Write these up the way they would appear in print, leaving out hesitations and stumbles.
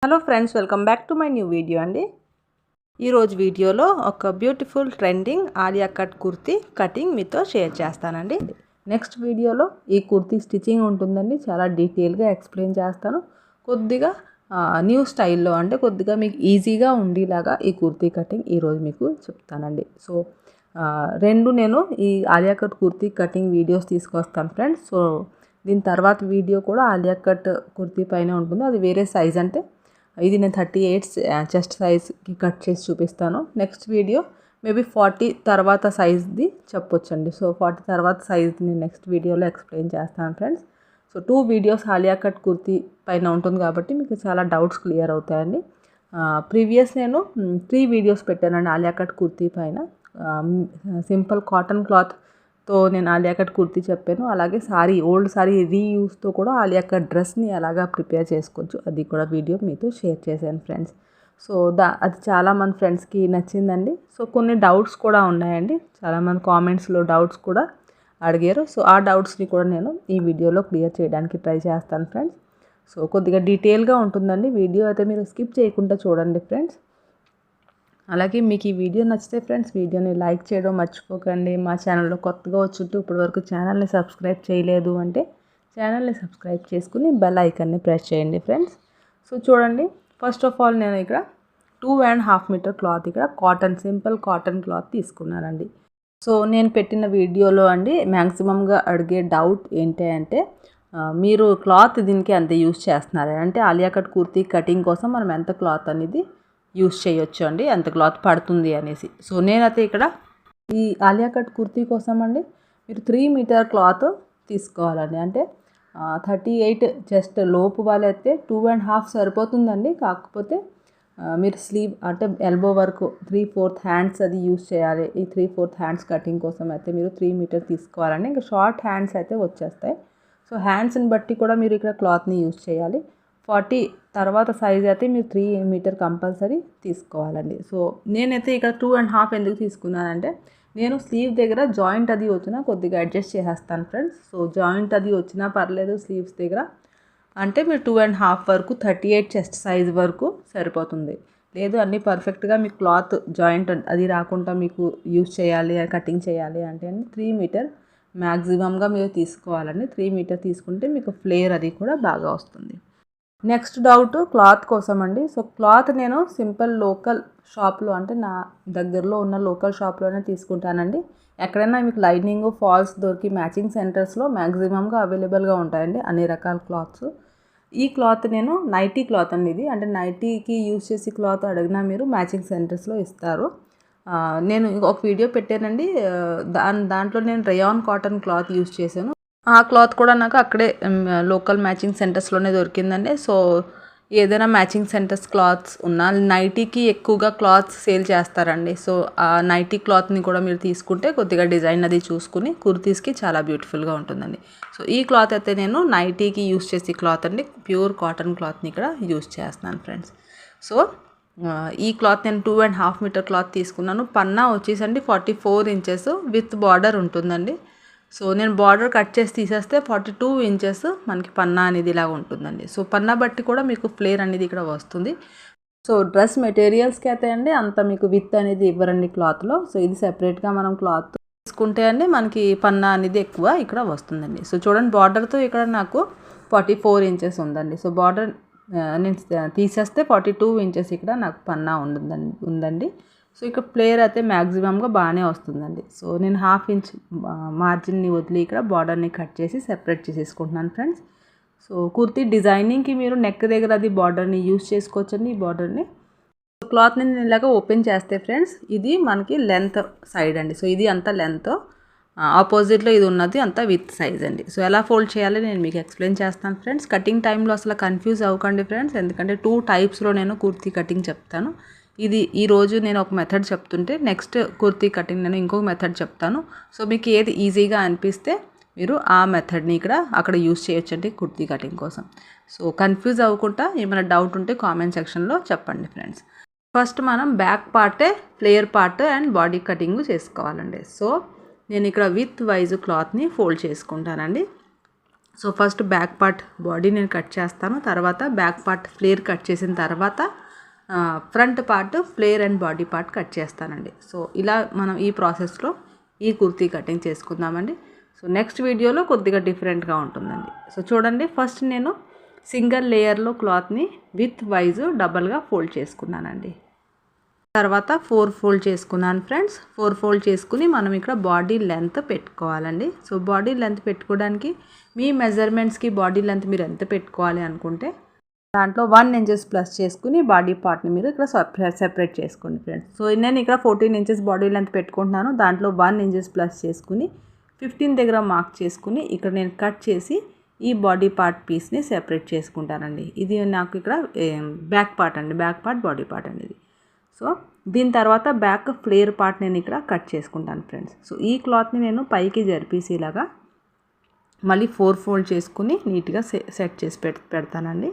Hello friends, welcome back to my new video అండి. ఈరోజు వీడియోలో ఒక beautiful trending Alia cut kurti cutting మీతో షేర్ చేస్తానండి. నెక్స్ట్ వీడియోలో ఈ కుర్తీ స్టిచ్చింగ్ ఉంటుందండి. చాలా డీటెయిల్గా ఎక్స్ప్లెయిన్ చేస్తాను. కొద్దిగా న్యూ స్టైల్లో అంటే కొద్దిగా మీకు ఈజీగా ఉండేలాగా ఈ కుర్తీ కటింగ్ ఈరోజు మీకు చెప్తానండి. సో రెండు నేను ఈ Alia cut kurti cutting videos తీసుకొస్తాను ఫ్రెండ్స్. సో దీని తర్వాత వీడియో కూడా ఆలియా కట్ కుర్తీ పైన ఉంటుంది. అది వేరే సైజ్, అంటే ఇది నేను 38 చెస్ట్ సైజ్కి కట్ చేసి చూపిస్తాను. నెక్స్ట్ వీడియో మేబీ 40 తర్వాత సైజ్ది చెప్పొచ్చండి. సో 40 తర్వాత సైజ్ది నేను నెక్స్ట్ వీడియోలో ఎక్స్ప్లెయిన్ చేస్తాను friends. So 2 videos Alia cut kurti పైన ఉంటుంది కాబట్టి మీకు చాలా డౌట్స్ క్లియర్ అవుతాయండి. ప్రీవియస్ నేను 3 వీడియోస్ పెట్టానండి ఆలియా కట్ కుర్తీ పైన. సింపుల్ కాటన్ క్లాత్తో నేను ఆలియా కట్ కుర్తీ చెప్పాను. అలాగే ఓల్డ్ సారీ రీయూస్తో కూడా ఆలియా కట్ డ్రెస్ని ఎలాగా ప్రిపేర్ చేసుకోవచ్చు అది కూడా వీడియో మీతో షేర్ చేశాను ఫ్రెండ్స్. సో అది చాలామంది ఫ్రెండ్స్కి నచ్చిందండి. సో కొన్ని డౌట్స్ కూడా ఉన్నాయండి. చాలామంది కామెంట్స్లో డౌట్స్ కూడా అడిగారు. సో ఆ డౌట్స్ని కూడా నేను ఈ వీడియోలో క్లియర్ చేయడానికి ట్రై చేస్తాను ఫ్రెండ్స్. సో కొద్దిగా డీటెయిల్గా ఉంటుందండి వీడియో, అయితే మీరు స్కిప్ చేయకుండా చూడండి ఫ్రెండ్స్. అలాగే మీకు ఈ వీడియో నచ్చితే ఫ్రెండ్స్ వీడియోని లైక్ చేయడం మర్చిపోకండి. మా ఛానల్లో కొత్తగా వచ్చుంటూ ఇప్పటివరకు ఛానల్ని సబ్స్క్రైబ్ చేయలేదు అంటే ఛానల్ని సబ్స్క్రైబ్ చేసుకుని బెల్ ఐకాన్ని ప్రెస్ చేయండి ఫ్రెండ్స్. సో చూడండి, ఫస్ట్ ఆఫ్ ఆల్ నేను ఇక్కడ 2.5 మీటర్ క్లాత్ ఇక్కడ సింపుల్ కాటన్ క్లాత్ తీసుకున్నానండి. సో నేను పెట్టిన వీడియోలో అండి మ్యాక్సిమంగా అడిగే డౌట్ ఏంటి అంటే మీరు క్లాత్ దీనికి ఎంత యూస్ చేస్తున్నారు అంటే ఆలియా కట్ కుర్తీ కటింగ్ కోసం మనం ఎంత క్లాత్ అనేది యూస్ చేయొచ్చు అండి, ఎంత క్లాత్ పడుతుంది అనేసి. సో నేనైతే ఇక్కడ ఈ ఆలియా కట్ కుర్తీ కోసం అండి మీరు 3 మీటర్ క్లాత్ తీసుకోవాలండి. అంటే 38 చెస్ట్ లోపు వాళ్ళైతే 2.5 సరిపోతుందండి. కాకపోతే మీరు స్లీవ్ అంటే ఎల్బో వరకు 3/4 హ్యాండ్స్ అది యూస్ చేయాలి. ఈ 3/4 హ్యాండ్స్ కటింగ్ కోసం అయితే మీరు 3 మీటర్ తీసుకోవాలండి. ఇంకా షార్ట్ హ్యాండ్స్ అయితే వచ్చేస్తాయి. సో హ్యాండ్స్ని బట్టి కూడా మీరు ఇక్కడ క్లాత్ని యూస్ చేయాలి. 40 తర్వాత సైజ్ అయితే మీరు 3 మీటర్ కంపల్సరీ తీసుకోవాలండి. సో నేనైతే ఇక్కడ 2.5 ఎందుకు తీసుకున్నానంటే నేను స్లీవ్ దగ్గర జాయింట్ అది వచ్చినా కొద్దిగా అడ్జస్ట్ చేసేస్తాను ఫ్రెండ్స్. సో జాయింట్ అది వచ్చినా పర్లేదు స్లీవ్స్ దగ్గర, అంటే మీరు 2.5 వరకు 38 చెస్ట్ సైజ్ వరకు సరిపోతుంది. లేదు అన్నీ పర్ఫెక్ట్గా మీకు క్లాత్ జాయింట్ అది రాకుండా మీకు యూస్ చేయాలి కటింగ్ చేయాలి అంటే 3 మీటర్ మ్యాక్సిమంగా మీరు తీసుకోవాలండి. 3 మీటర్ తీసుకుంటే మీకు ఫ్లేర్ అది కూడా బాగా వస్తుంది. నెక్స్ట్ డౌట్ క్లాత్ కోసం అండి. సో క్లాత్ నేను సింపుల్ లోకల్ షాప్లో అంటే నా దగ్గరలో ఉన్న లోకల్ షాప్లోనే తీసుకుంటానండి. ఎక్కడైనా మీకు లైనింగ్ ఫాల్స్ దొరికి మ్యాచింగ్ సెంటర్స్లో మ్యాక్సిమంగా అవైలబుల్గా ఉంటాయండి అన్ని రకాల క్లాత్స్. ఈ క్లాత్ నేను నైటీ క్లాత్ అండి ఇది, అంటే నైటీకి యూజ్ చేసి క్లాత్ అడిగినా మీరు మ్యాచింగ్ సెంటర్స్లో ఇస్తారు. నేను ఒక వీడియో పెట్టానండి, దాంట్లో నేను రేయాన్ కాటన్ క్లాత్ యూజ్ చేశాను. ఆ క్లాత్ కూడా నాకు అక్కడే లోకల్ మ్యాచింగ్ సెంటర్స్లోనే దొరికిందండి. సో ఏదైనా మ్యాచింగ్ సెంటర్స్ క్లాత్స్ ఉన్నా నైటీకి ఎక్కువగా క్లాత్స్ సేల్ చేస్తారండి. సో ఆ నైటీ క్లాత్ని కూడా మీరు తీసుకుంటే కొద్దిగా డిజైన్ అది చూసుకుని కుర్తీస్కి చాలా బ్యూటిఫుల్గా ఉంటుందండి. సో ఈ క్లాత్ అయితే నేను నైటీకి యూస్ చేసే క్లాత్ అండి, ప్యూర్ కాటన్ క్లాత్ని ఇక్కడ యూస్ చేస్తున్నాను ఫ్రెండ్స్. సో ఈ క్లాత్ నేను 2.5 మీటర్ క్లాత్ తీసుకున్నాను. పన్నా వచ్చేసండి 44 ఇంచెస్ విత్ బార్డర్ ఉంటుందండి. సో నేను బార్డర్ కట్ చేసి తీసేస్తే 42 ఇంచెస్ మనకి పన్నా అనేది ఇలాగ ఉంటుందండి. సో పన్నా బట్టి కూడా మీకు ఫ్లేర్ అనేది ఇక్కడ వస్తుంది. సో డ్రెస్ మెటీరియల్స్కి అయితే అండి అంత మీకు విత్ అనేది ఇవ్వరండి క్లాత్లో. సో ఇది సెపరేట్గా మనం క్లాత్ తీసుకుంటే అండి మనకి పన్నా అనేది ఎక్కువ ఇక్కడ వస్తుందండి. సో చూడండి, బార్డర్తో ఇక్కడ నాకు 44 ఇంచెస్ ఉందండి. సో బార్డర్ నేను తీసేస్తే 42 ఇంచెస్ ఇక్కడ నాకు పన్నా ఉందండి. సో ఇక్కడ ఫ్లేర్ అయితే మ్యాక్సిమంగా బాగానే వస్తుందండి. సో నేను 1/2 ఇంచ్ మార్జిన్ని వదిలి ఇక్కడ బార్డర్ని కట్ చేసి సెపరేట్ చేసేసుకుంటున్నాను ఫ్రెండ్స్. సో కుర్తీ డిజైనింగ్కి మీరు నెక్ దగ్గర అది బార్డర్ని యూస్ చేసుకోవచ్చండి. ఈ బార్డర్ని క్లాత్ని నేను ఇలాగ ఓపెన్ చేస్తే ఫ్రెండ్స్ ఇది మనకి లెంత్ సైడ్ అండి. సో ఇది అంతా లెంత్, ఆపోజిట్లో ఇది ఉన్నది అంతా విత్ సైజ్ అండి. సో ఎలా ఫోల్డ్ చేయాలో నేను మీకు ఎక్స్ప్లెయిన్ చేస్తాను ఫ్రెండ్స్. కటింగ్ టైంలో అసలు కన్ఫ్యూజ్ అవ్వకండి ఫ్రెండ్స్, ఎందుకంటే 2 టైప్స్లో నేను కుర్తీ కటింగ్ చెప్తాను. ఈరోజు నేను ఒక మెథడ్ చెప్తుంటే నెక్స్ట్ కుర్తీ కటింగ్ నేను ఇంకొక మెథడ్ చెప్తాను. సో మీకు ఏది ఈజీగా అనిపిస్తే మీరు ఆ మెథడ్ని అక్కడ యూస్ చేయొచ్చండి కుర్తీ కటింగ్ కోసం. సో కన్ఫ్యూజ్ అవ్వకుండా ఏమైనా డౌట్ ఉంటే కామెంట్ సెక్షన్లో చెప్పండి ఫ్రెండ్స్. ఫస్ట్ మనం బ్యాక్ పార్టే flare part and body cutting చేసుకోవాలండి. సో నేను ఇక్కడ విత్ వైజ్ క్లాత్ని ఫోల్డ్ చేసుకుంటానండి. So first back part body నేను కట్ చేస్తాను, తర్వాత బ్యాక్ పార్ట్ ఫ్లేర్ కట్ చేసిన తర్వాత front part flare and body part cut చేస్తానండి. సో ఇలా మనం ఈ ప్రాసెస్లో ఈ కుర్తీ కటింగ్ చేసుకుందామండి. సో నెక్స్ట్ వీడియోలో కొద్దిగా డిఫరెంట్గా ఉంటుందండి. సో చూడండి, ఫస్ట్ నేను సింగిల్ లేయర్లో క్లాత్ని విత్ వైజ్ డబల్గా ఫోల్డ్ చేసుకున్నానండి. తర్వాత 4 ఫోల్డ్ చేసుకున్నాను ఫ్రెండ్స్. 4 ఫోల్డ్ చేసుకుని మనం ఇక్కడ బాడీ లెంత్ పెట్టుకోవాలండి. సో బాడీ లెంత్ పెట్టుకోవడానికి మీ మెజర్మెంట్స్కి బాడీ లెంత్ మీరు ఎంత పెట్టుకోవాలి అనుకుంటే దాంట్లో 1 ఇంచెస్ ప్లస్ చేసుకుని బాడీ పార్ట్ని మీరు ఇక్కడ సెపరేట్ చేసుకోండి ఫ్రెండ్స్. సో నేను ఇక్కడ 14 ఇంచెస్ బాడీ లెంత్ పెట్టుకుంటున్నాను. దాంట్లో 1 ఇంచెస్ ప్లస్ చేసుకుని 15 దగ్గర మార్క్ చేసుకుని ఇక్కడ నేను కట్ చేసి ఈ బాడీ పార్ట్ పీస్ని సెపరేట్ చేసుకుంటానండి. ఇది నాకు ఇక్కడ బ్యాక్ పార్ట్ అండి, బ్యాక్ పార్ట్ బాడీ పార్ట్ అండి ఇది. సో దీని తర్వాత బ్యాక్ ఫ్లేర్ పార్ట్ నేను ఇక్కడ కట్ చేసుకుంటాను ఫ్రెండ్స్. సో ఈ క్లాత్ని నేను పైకి జరిపేసేలాగా మళ్ళీ 4 ఫోల్డ్ చేసుకుని నీట్గా సెట్ చేసి పెడతానండి.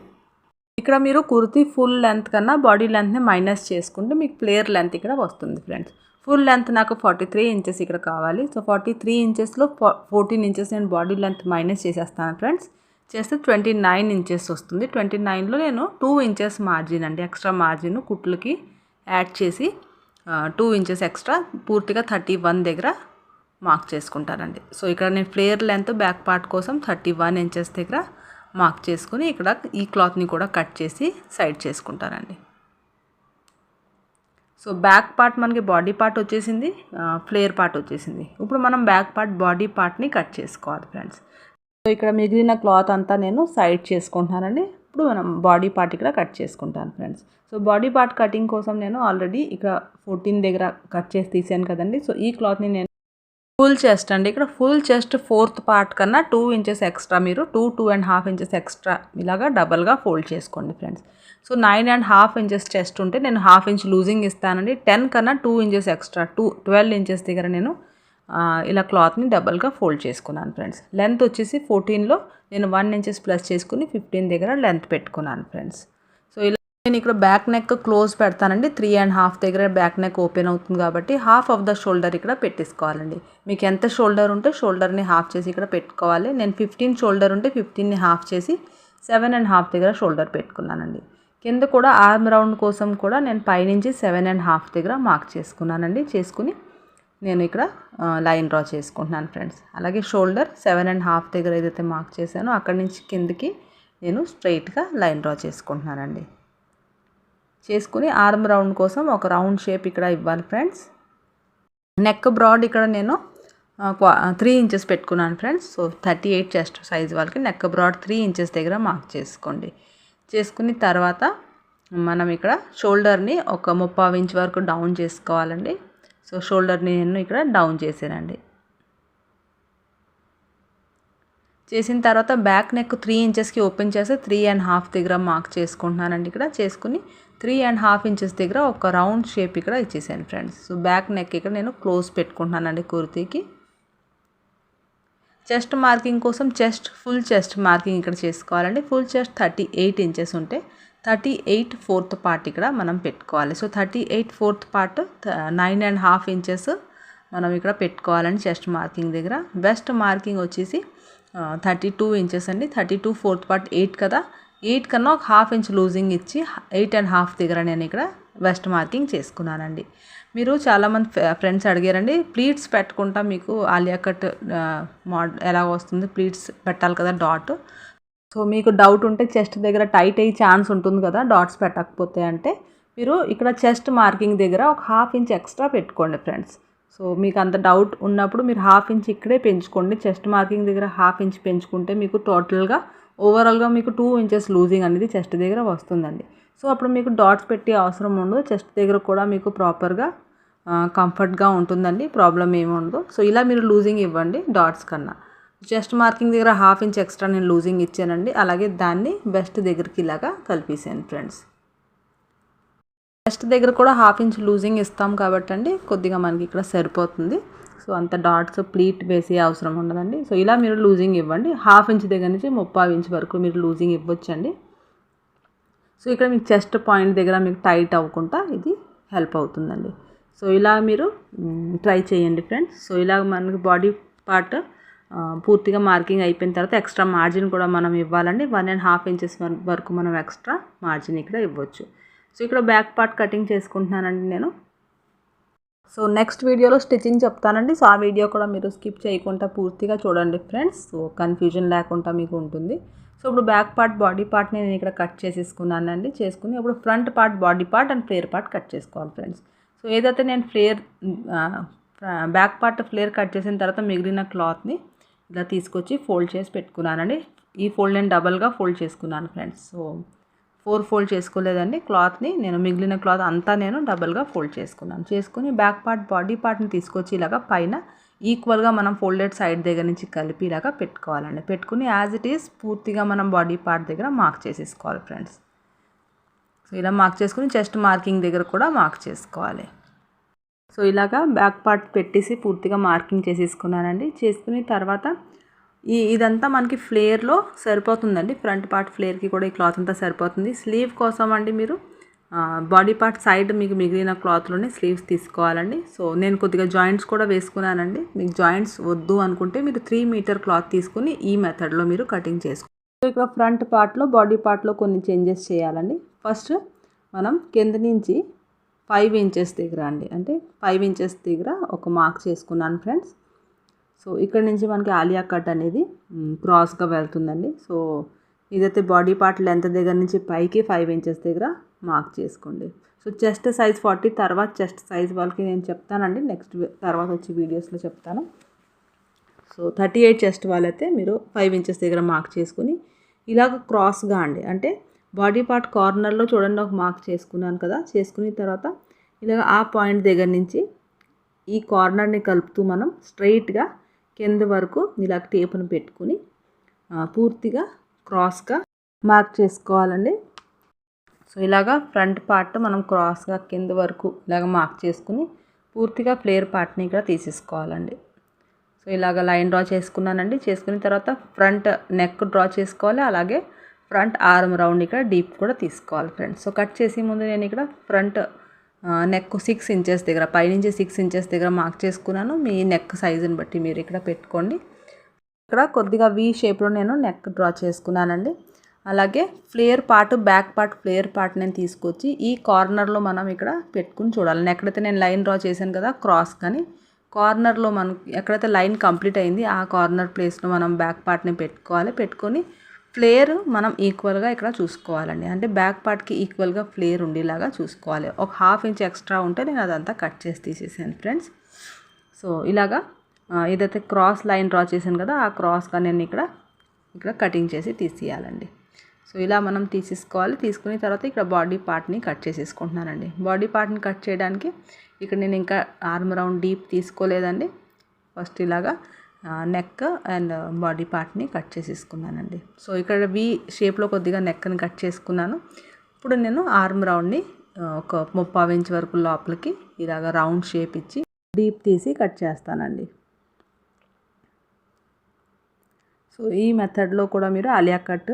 ఇక్కడ మీరు కుర్తీ ఫుల్ లెంత్ కన్నా బాడీ లెంత్ని మైనస్ చేసుకుంటే మీకు ఫ్లేర్ లెంత్ ఇక్కడ వస్తుంది ఫ్రెండ్స్. ఫుల్ లెంత్ నాకు 43 ఇంచెస్ ఇక్కడ కావాలి. సో 43 ఇంచెస్లో 14 ఇంచెస్ నేను బాడీ లెంత్ మైనస్ చేసేస్తాను ఫ్రెండ్స్. చేస్తే 29 ఇంచెస్ వస్తుంది. 29లో నేను 2 ఇంచెస్ మార్జిన్ అండి, ఎక్స్ట్రా మార్జిన్ కుట్లకి యాడ్ చేసి 2 ఇంచెస్ ఎక్స్ట్రా పూర్తిగా 31 దగ్గర మార్క్ చేసుకుంటానండి. సో ఇక్కడ నేను ఫ్లేర్ లెంత్ బ్యాక్ పార్ట్ కోసం 31 ఇంచెస్ దగ్గర మార్క్ చేసుకుని ఇక్కడ ఈ క్లాత్ని కూడా కట్ చేసి సైడ్ చేసుకుంటానండి. సో బ్యాక్ పార్ట్ మనకి బాడీ పార్ట్ వచ్చేసింది, ఫ్లేర్ పార్ట్ వచ్చేసింది. ఇప్పుడు మనం బ్యాక్ పార్ట్ బాడీ పార్ట్ని కట్ చేసుకోవాలి ఫ్రెండ్స్. సో ఇక్కడ మిగిలిన క్లాత్ అంతా నేను సైడ్ చేసుకుంటున్నానండి. ఇప్పుడు మనం బాడీ పార్ట్ ఇక్కడ కట్ చేసుకుంటాను friends. So body part cutting కోసం నేను ఆల్రెడీ ఇక్కడ 14 దగ్గర కట్ చేసి తీసాను కదండి. సో ఈ క్లాత్ని నేను ఫుల్ చెస్ట్ అండి, ఇక్కడ ఫుల్ చెస్ట్ 4th పార్ట్ కన్నా 2 ఇంచెస్ ఎక్స్ట్రా మీరు 2.5 ఇంచెస్ ఎక్స్ట్రా ఇలాగా డబల్గా ఫోల్డ్ చేసుకోండి ఫ్రెండ్స్. సో 9.5 ఇంచెస్ చెస్ట్ ఉంటే నేను 1/2 ఇంచ్ లూజింగ్ ఇస్తానండి. 10 కన్నా 2 ఇంచెస్ ఎక్స్ట్రా 12 ఇంచెస్ దగ్గర నేను ఇలా క్లాత్ని డబల్గా ఫోల్డ్ చేసుకున్నాను ఫ్రెండ్స్. లెంత్ వచ్చేసి 14లో నేను 1 ఇంచెస్ ప్లస్ చేసుకుని 15 దగ్గర లెంత్ పెట్టుకున్నాను ఫ్రెండ్స్. సో ఇలా నేను ఇక్కడ బ్యాక్ నెక్ క్లోజ్ పెడతానండి. 3.5 దగ్గర బ్యాక్ నెక్ ఓపెన్ అవుతుంది కాబట్టి హాఫ్ ఆఫ్ ద షోల్డర్ ఇక్కడ పెట్టేసుకోవాలండి. మీకు ఎంత షోల్డర్ ఉంటే షోల్డర్ని హాఫ్ చేసి ఇక్కడ పెట్టుకోవాలి. నేను 15 షోల్డర్ ఉంటే 15ని హాఫ్ చేసి 7.5 దగ్గర షోల్డర్ పెట్టుకున్నానండి. కింద కూడా ఆర్మ్ రౌండ్ కోసం కూడా నేను పైనుంచి 7.5 దగ్గర మార్క్ చేసుకున్నానండి. చేసుకుని నేను ఇక్కడ లైన్ డ్రా చేసుకుంటున్నాను ఫ్రెండ్స్. అలాగే షోల్డర్ 7.5 దగ్గర ఏదైతే మార్క్ చేశానో అక్కడి నుంచి కిందకి నేను స్ట్రైట్గా లైన్ డ్రా చేసుకుంటున్నానండి. చేసుకుని ఆర్మ్ రౌండ్ కోసం ఒక రౌండ్ షేప్ ఇక్కడ ఇవ్వాలి ఫ్రెండ్స్. నెక్ బ్రాడ్ ఇక్కడ నేను 3 ఇంచెస్ పెట్టుకున్నాను ఫ్రెండ్స్. సో 38 చెస్ట్ సైజ్ వాళ్ళకి నెక్ బ్రాడ్ 3 ఇంచెస్ దగ్గర మార్క్ చేసుకోండి. చేసుకుని తర్వాత మనం ఇక్కడ షోల్డర్ని ఒక 3/4 ఇంచ్ వరకు డౌన్ చేసుకోవాలండి. సో షోల్డర్ని నేను ఇక్కడ డౌన్ చేశానండి. చేసిన తర్వాత బ్యాక్ నెక్ 3 ఇంచెస్కి ఓపెన్ చేసి 3.5 దగ్గర మార్క్ చేసుకుంటున్నానండి. ఇక్కడ చేసుకుని 3.5 ఇంచెస్ దగ్గర ఒక రౌండ్ షేప్ ఇక్కడ ఇచ్చేసాను ఫ్రెండ్స్. సో బ్యాక్ నెక్ ఇక్కడ నేను క్లోజ్ పెట్టుకుంటున్నానండి కుర్తీకి. చెస్ట్ మార్కింగ్ కోసం ఫుల్ చెస్ట్ మార్కింగ్ ఇక్కడ చేసుకోవాలండి. ఫుల్ చెస్ట్ 38 ఇంచెస్ ఉంటే 38 4th పార్ట్ ఇక్కడ మనం పెట్టుకోవాలి. సో 38 4th పార్ట్ 9.5 ఇంచెస్ మనం ఇక్కడ పెట్టుకోవాలండి చెస్ట్ మార్కింగ్ దగ్గర. వెస్ట్ మార్కింగ్ వచ్చేసి 32 ఇంచెస్ అండి. 32 4th పార్ట్ 8 కదా, 8 కన్నా ఒక 1/2 ఇంచ్ లూజింగ్ ఇచ్చి 8.5 దగ్గర నేను ఇక్కడ వెస్ట్ మార్కింగ్ చేసుకున్నానండి. మీరు చాలామంది ఫ్రెండ్స్ అడిగారండి, ప్లీట్స్ పెట్టుకుంటా మీకు ఆలియా కట్ ఎలా వస్తుంది, ప్లీట్స్ పెట్టాలి కదా డాట్. సో మీకు డౌట్ ఉంటే చెస్ట్ దగ్గర టైట్ అయ్యే ఛాన్స్ ఉంటుంది కదా డాట్స్ పెట్టకపోతే అంటే మీరు ఇక్కడ చెస్ట్ మార్కింగ్ దగ్గర ఒక 1/2 ఇంచ్ ఎక్స్ట్రా పెట్టుకోండి ఫ్రెండ్స్. సో మీకు అంత డౌట్ ఉన్నప్పుడు మీరు 1/2 ఇంచ్ ఇక్కడే పెంచుకోండి. చెస్ట్ మార్కింగ్ దగ్గర 1/2 ఇంచ్ పెంచుకుంటే మీకు టోటల్గా ఓవరాల్గా మీకు 2 ఇంచెస్ లూజింగ్ అనేది చెస్ట్ దగ్గర వస్తుందండి. సో అప్పుడు మీకు డాట్స్ పెట్టే అవసరం ఉండదు. చెస్ట్ దగ్గర కూడా మీకు ప్రాపర్గా కంఫర్ట్గా ఉంటుందండి, ప్రాబ్లం ఏమి ఉండదు. సో ఇలా మీరు లూజింగ్ ఇవ్వండి డాట్స్ కన్నా. చెస్ట్ మార్కింగ్ దగ్గర 1/2 ఇంచ్ ఎక్స్ట్రా నేను లూజింగ్ ఇచ్చానండి. అలాగే దాన్ని వెస్ట్ దగ్గరికి ఇలాగా కలిపేసాను ఫ్రెండ్స్. వెస్ట్ దగ్గర కూడా 1/2 ఇంచ్ లూజింగ్ ఇస్తాం కాబట్టి అండి కొద్దిగా మనకి ఇక్కడ సరిపోతుంది. సో అంత డాట్స్ ప్లీట్ వేసే అవసరం ఉండదండి. సో ఇలా మీరు లూజింగ్ ఇవ్వండి. 1/2 ఇంచ్ దగ్గర నుంచి 3/4 ఇంచ్ వరకు మీరు లూజింగ్ ఇవ్వచ్చండి. సో ఇక్కడ మీకు చెస్ట్ పాయింట్ దగ్గర మీకు టైట్ అవ్వకుండా ఇది హెల్ప్ అవుతుందండి. సో ఇలా మీరు ట్రై చేయండి ఫ్రెండ్స్. సో ఇలా మనకి బాడీ పార్ట్ పూర్తిగా మార్కింగ్ అయిపోయిన తర్వాత ఎక్స్ట్రా మార్జిన్ కూడా మనం ఇవ్వాలండి. 1.5 ఇంచెస్ వరకు మనం ఎక్స్ట్రా మార్జిన్ ఇక్కడ ఇవ్వచ్చు. సో ఇక్కడ బ్యాక్ పార్ట్ కటింగ్ చేసుకుంటున్నానండి నేను. సో నెక్స్ట్ వీడియోలో స్టిచ్చింగ్ చెప్తానండి. సో ఆ వీడియో కూడా మీరు స్కిప్ చేయకుండా పూర్తిగా చూడండి ఫ్రెండ్స్. సో కన్ఫ్యూజన్ లేకుండా మీకు ఉంటుంది. సో ఇప్పుడు బ్యాక్ పార్ట్ బాడీ పార్ట్ని నేను ఇక్కడ కట్ చేసుకున్నానండి. చేసుకుని ఇప్పుడు front part body part and flare part cut చేసుకోవాలి ఫ్రెండ్స్. సో ఏదైతే నేను బ్యాక్ పార్ట్ ఫ్లేర్ కట్ చేసిన తర్వాత మిగిలిన క్లాత్ని ఇలా తీసుకొచ్చి ఫోల్డ్ చేసి పెట్టుకున్నానండి. ఈ ఫోల్డ్ నేను డబల్గా ఫోల్డ్ చేసుకున్నాను ఫ్రెండ్స్. సో 4 ఫోల్డ్ చేసుకోలేదండి. క్లాత్ని నేను మిగిలిన క్లాత్ అంతా నేను డబల్గా ఫోల్డ్ చేసుకున్నాను. చేసుకుని బ్యాక్ పార్ట్ బాడీ పార్ట్ని తీసుకొచ్చి ఇలాగా పైన ఈక్వల్గా మనం ఫోల్డెడ్ సైడ్ దగ్గర నుంచి కలిపి ఇలాగా పెట్టుకోవాలండి. పెట్టుకుని యాజ్ ఇట్ ఈస్ పూర్తిగా మనం బాడీ పార్ట్ దగ్గర మార్క్ చేసేసుకోవాలి ఫ్రెండ్స్. సో ఇలా మార్క్ చేసుకుని చెస్ట్ మార్కింగ్ దగ్గర కూడా మార్క్ చేసుకోవాలి. సో ఇలాగా బ్యాక్ పార్ట్ పెట్టేసి పూర్తిగా మార్కింగ్ చేసేసుకున్నానండి. చేసుకుని తర్వాత ఇదంతా మనకి ఫ్లేర్లో సరిపోతుందండి. ఫ్రంట్ పార్ట్ ఫ్లేర్కి కూడా ఈ క్లాత్ అంతా సరిపోతుంది. స్లీవ్ కోసం అండి మీరు బాడీ పార్ట్ సైడ్ మీకు మిగిలిన క్లాత్లోనే స్లీవ్స్ తీసుకోవాలండి. సో నేను కొద్దిగా జాయింట్స్ కూడా వేసుకున్నానండి. మీకు జాయింట్స్ వద్దు అనుకుంటే మీరు 3 మీటర్ క్లాత్ తీసుకుని ఈ మెథడ్లో మీరు కటింగ్ చేసుకోవాలి. సో ఇక్కడ ఫ్రంట్ పార్ట్లో బాడీ పార్ట్లో కొన్ని చేంజెస్ చేయాలండి. ఫస్ట్ మనం కింద నుంచి 5 ఇంచెస్ దగ్గర అండి, అంటే 5 ఇంచెస్ దగ్గర ఒక మార్క్ చేసుకున్నాను ఫ్రెండ్స్. సో ఇక్కడ నుంచి మనకి ఆలియా కట్ అనేది క్రాస్గా వెళ్తుందండి. సో ఇదైతే బాడీ పార్ట్ లెంత్ దగ్గర నుంచి పైకి 5 ఇంచెస్ దగ్గర మార్క్ చేసుకోండి. సో చెస్ట్ సైజ్ 40 తర్వాత చెస్ట్ సైజ్ వాళ్ళకి నేను చెప్తానండి, నెక్స్ట్ తర్వాత వచ్చి వీడియోస్లో చెప్తాను. సో 38 చెస్ట్ వాళ్ళైతే మీరు 5 ఇంచెస్ దగ్గర మార్క్ చేసుకుని ఇలాగ క్రాస్గా అండి, అంటే బాడీ పార్ట్ కార్నర్లో చూడండి ఒక మార్క్ చేసుకున్నాను కదా. చేసుకున్న తర్వాత ఇలాగ ఆ పాయింట్ దగ్గర నుంచి ఈ కార్నర్ని కలుపుతూ మనం స్ట్రైట్గా కింద వరకు ఇలా టేపును పెట్టుకుని పూర్తిగా క్రాస్గా మార్క్ చేసుకోవాలండి. సో ఇలాగా ఫ్రంట్ పార్ట్ మనం క్రాస్గా కింద వరకు ఇలాగ మార్క్ చేసుకుని పూర్తిగా ఫ్లేర్ పార్ట్ని ఇక్కడ తీసేసుకోవాలండి. సో ఇలాగ లైన్ డ్రా చేసుకున్నానండి. చేసుకున్న తర్వాత ఫ్రంట్ నెక్ డ్రా చేసుకోవాలి, అలాగే ఫ్రంట్ ఆర్మ్ రౌండ్ ఇక్కడ డీప్ కూడా తీసుకోవాలి ఫ్రెండ్స్. సో కట్ చేసే ముందు నేను ఇక్కడ ఫ్రంట్ నెక్ 6 ఇంచెస్ దగ్గర పైనుంచి 6 ఇంచెస్ దగ్గర మార్క్ చేసుకున్నాను. మీ నెక్ సైజుని బట్టి మీరు ఇక్కడ పెట్టుకోండి. ఇక్కడ కొద్దిగా వీ షేప్లో నేను నెక్ డ్రా చేసుకున్నానండి. అలాగే flare part back part flare part నేను తీసుకొచ్చి ఈ కార్నర్లో మనం ఇక్కడ పెట్టుకుని చూడాలి. ఎక్కడైతే నేను లైన్ డ్రా చేశాను కదా క్రాస్ కానీ కార్నర్లో మనం ఎక్కడైతే లైన్ కంప్లీట్ అయింది ఆ కార్నర్ ప్లేస్లో మనం బ్యాక్ పార్ట్ని పెట్టుకోవాలి. పెట్టుకొని ఫ్లేర్ మనం ఈక్వల్గా ఇక్కడ చూసుకోవాలండి, అంటే బ్యాక్ పార్ట్కి ఈక్వల్గా ఫ్లేర్ ఉండేలాగా చూసుకోవాలి. ఒక 1/2 ఇంచ్ ఎక్స్ట్రా ఉంటే నేను అదంతా కట్ చేసి తీసేసాను ఫ్రెండ్స్. సో ఇలాగా ఏదైతే క్రాస్ లైన్ డ్రా చేశాను కదా ఆ క్రాస్గా నేను ఇక్కడ కటింగ్ చేసి తీసేయాలండి. సో ఇలా మనం తీసేసుకోవాలి. తీసుకున్న తర్వాత ఇక్కడ బాడీ పార్ట్ని కట్ చేసేసుకుంటున్నానండి. బాడీ పార్ట్ని కట్ చేయడానికి ఇక్కడ నేను ఇంకా ఆర్మ్ రౌండ్ డీప్ తీసుకోలేదండి. ఫస్ట్ ఇలాగా నెక్ అండ్ బాడీ పార్ట్ని కట్ చేసేసుకున్నానండి. సో ఇక్కడ వి షేప్లో కొద్దిగా నెక్ని కట్ చేసుకున్నాను. ఇప్పుడు నేను ఆర్మ్ రౌండ్ని ఒక 30 ఇంచ్ వరకు లోపలికి ఇలాగ రౌండ్ షేప్ ఇచ్చి డీప్ తీసి కట్ చేస్తానండి. సో ఈ మెథడ్లో కూడా మీరు ఆలియా కట్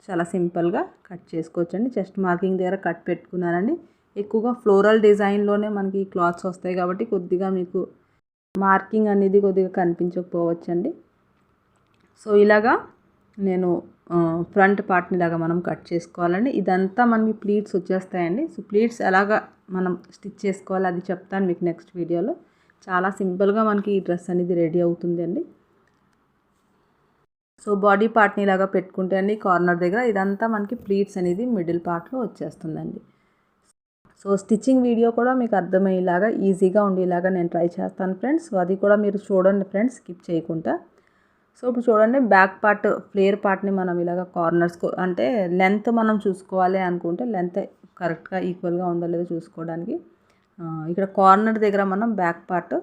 చాలా సింపుల్గా కట్ చేసుకోవచ్చండి. చెస్ట్ మార్కింగ్ దగ్గర కట్ పెట్టుకున్నానండి. ఎక్కువగా ఫ్లోరల్ డిజైన్లోనే మనకి క్లాత్స్ వస్తాయి కాబట్టి కొద్దిగా మీకు మార్కింగ్ అనేది కొద్దిగా కనిపించకపోవచ్చండి. సో ఇలాగా నేను ఫ్రంట్ పార్ట్ని ఇలాగా మనం కట్ చేసుకోవాలండి. ఇదంతా మనకి ప్లీట్స్ వచ్చేస్తాయండి. సో ప్లీట్స్ ఎలాగా మనం స్టిచ్ చేసుకోవాలి అది చెప్తాను మీకు నెక్స్ట్ వీడియోలో. చాలా సింపుల్గా మనకి ఈ డ్రెస్ అనేది రెడీ అవుతుంది అండి. సో బాడీ పార్ట్ని ఇలాగా పెట్టుకుంటే అండి కార్నర్ దగ్గర ఇదంతా మనకి ప్లీట్స్ అనేది మిడిల్ పార్ట్లో వచ్చేస్తుందండి. సో స్టిచ్చింగ్ వీడియో కూడా మీకు అర్థమయ్యేలాగా ఈజీగా ఉండేలాగా నేను ట్రై చేస్తాను ఫ్రెండ్స్. సో అది కూడా మీరు చూడండి ఫ్రెండ్స్, స్కిప్ చేయకుండా. సో ఇప్పుడు చూడండి బ్యాక్ పార్ట్ ఫ్లేర్ పార్ట్ని మనం ఇలాగ కార్నర్స్ అంటే లెంత్ మనం చూసుకోవాలి అనుకుంటే లెంత్ కరెక్ట్గా ఈక్వల్గా ఉందో లేదో చూసుకోవడానికి ఇక్కడ కార్నర్ దగ్గర మనం బ్యాక్ పార్ట్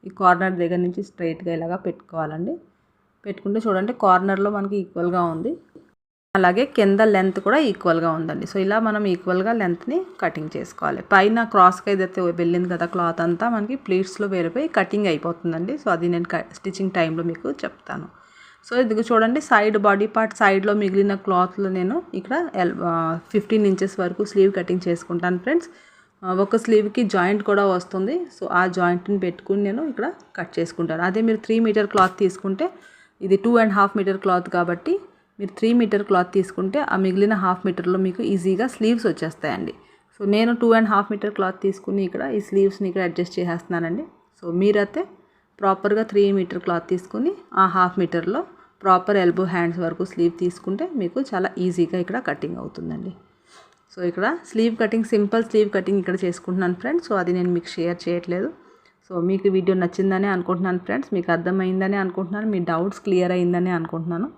ఈ కార్నర్ దగ్గర నుంచి స్ట్రైట్గా ఇలాగా పెట్టుకోవాలండి. పెట్టుకుంటే చూడండి కార్నర్లో మనకి ఈక్వల్గా ఉంది, అలాగే కింద లెంత్ కూడా ఈక్వల్గా ఉందండి. సో ఇలా మనం ఈక్వల్గా లెంత్ని కటింగ్ చేసుకోవాలి. పైన క్రాస్గా ఏదైతే వెళ్ళింది కదా క్లాత్ అంతా మనకి ప్లీట్స్లో వేరిపోయి కటింగ్ అయిపోతుందండి. సో అది నేను స్టిచ్చింగ్ టైంలో మీకు చెప్తాను. సో ఇది చూడండి సైడ్ బాడీ పార్ట్ సైడ్లో మిగిలిన క్లాత్లో నేను ఇక్కడ 15 ఇంచెస్ వరకు స్లీవ్ కటింగ్ చేసుకుంటాను ఫ్రెండ్స్. ఒక స్లీవ్కి జాయింట్ కూడా వస్తుంది. సో ఆ జాయింట్ని పెట్టుకుని నేను ఇక్కడ కట్ చేసుకుంటాను. అదే మీరు 3 మీటర్ క్లాత్ తీసుకుంటే, ఇది 2.5 మీటర్ క్లాత్ కాబట్టి మీరు 3 మీటర్ క్లాత్ తీసుకుంటే ఆ మిగిలిన 1/2 మీటర్లో మీకు ఈజీగా స్లీవ్స్ వచ్చేస్తాయండి. సో నేను 2.5 మీటర్ క్లాత్ తీసుకుని ఇక్కడ ఈ స్లీవ్స్ని ఇక్కడ అడ్జస్ట్ చేసేస్తున్నానండి. సో మీరైతే ప్రాపర్గా 3 మీటర్ క్లాత్ తీసుకుని ఆ 1/2 మీటర్లో ప్రాపర్ ఎల్బో హ్యాండ్స్ వరకు స్లీవ్ తీసుకుంటే మీకు చాలా ఈజీగా ఇక్కడ కటింగ్ అవుతుందండి. సో ఇక్కడ slew cutting, simple slew cutting ఇక్కడ చేసుకుంటున్నాను ఫ్రెండ్స్. సో అది నేను మీకు షేర్ చేయట్లేదు. సో మీకు వీడియో నచ్చిందని అనుకుంటున్నాను ఫ్రెండ్స్, మీకు అర్థమైందని అనుకుంటున్నాను, మీ డౌట్స్ క్లియర్ అయిందని అనుకుంటున్నాను.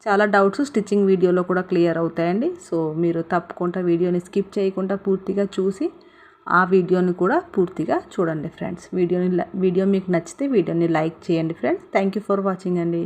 చాలా డౌట్స్ స్టిచ్చింగ్ వీడియోలో కూడా క్లియర్ అవుతాయండి. సో మీరు తప్పకుండా వీడియోని స్కిప్ చేయకుండా పూర్తిగా చూసి ఆ వీడియోని కూడా పూర్తిగా చూడండి ఫ్రెండ్స్. వీడియో మీకు నచ్చితే వీడియోని లైక్ చేయండి friends. Thank you for watching అండి.